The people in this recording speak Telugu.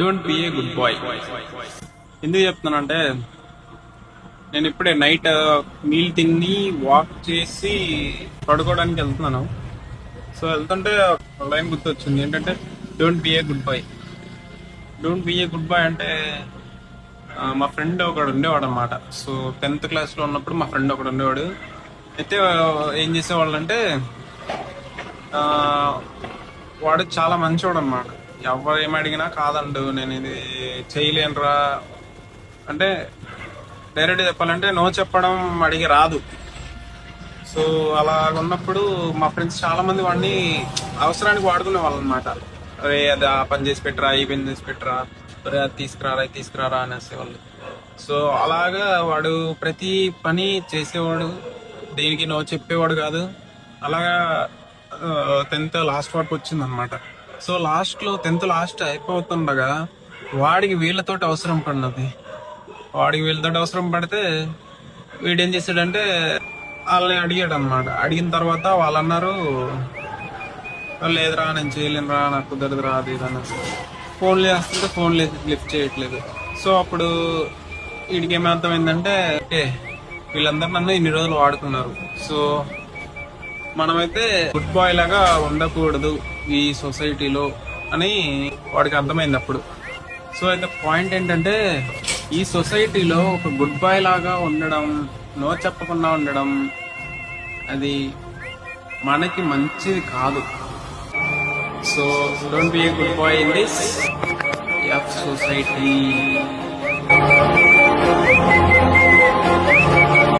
Don't be a good boy. ఎందుకు చెప్తున్నానంటే నేను ఇప్పుడే నైట్ మీల్ తిని వాక్ చేసి పడుకోవడానికి వెళ్తున్నాను. సో వెళ్తుంటే ఒక లైన్ గుర్తొచ్చింది ఏంటంటే don't be a good boy. Don't be a good boy అంటే మా ఫ్రెండ్ ఒకడు ఉండేవాడు అనమాట. సో 10th క్లాస్లో ఉన్నప్పుడు మా ఫ్రెండ్ ఒకడు ఉండేవాడు. అయితే ఏం చేసేవాళ్ళు అంటే వాడు చాలా మంచివాడు అనమాట. ఎవరు ఏమడిగినా కాదండు, నేను ఇది చేయలేనురా అంటే డైరెక్ట్ చెప్పాలంటే నో చెప్పడం అడిగి రాదు. సో అలా ఉన్నప్పుడు మా ఫ్రెండ్స్ చాలా మంది వాడిని అవసరానికి వాడుకునే వాళ్ళు అనమాట. అరే అది ఆ పని చేసి పెట్టరా, ఈ పని చేసి పెట్టరా, అరే అది తీసుకురారా, ఇది తీసుకురారా అనేసేవాళ్ళు. సో అలాగా వాడు ప్రతి పని చేసేవాడు, దేనికి నో చెప్పేవాడు కాదు. అలాగా 10th లాస్ట్ వరకు వచ్చింది అనమాట. సో లాస్ట్లో 10th లాస్ట్ అయిపోతుండగా వాడికి వీళ్ళతోటి అవసరం పడినది. వాడికి వీళ్ళతోటి అవసరం పడితే వీడేం చేశాడంటే వాళ్ళని అడిగాడు అనమాట. అడిగిన తర్వాత వాళ్ళు అన్నారు, లేదురా నేను చేయలేనురా, నాకు కుదరదురా, అది ఇది అన్నారు. ఫోన్లు చేస్తుంటే ఫోన్లు లిఫ్ట్ చేయట్లేదు. సో అప్పుడు వీడికి ఏమి అర్థమైందంటే ఓకే వీళ్ళందరూ నన్ను ఇన్ని రోజులు వాడుకున్నారు, సో మనమైతే గుడ్ బాయ్ లాగా ఉండకూడదు ఈ సొసైటీలో అని వాడికి అర్థమైంది అప్పుడు. సో అయితే పాయింట్ ఏంటంటే ఈ సొసైటీలో ఒక గుడ్ బాయ్ లాగా ఉండడం, నో చెప్పకుండా ఉండడం అది మనకి మంచిది కాదు. So don't be a good boy in this society.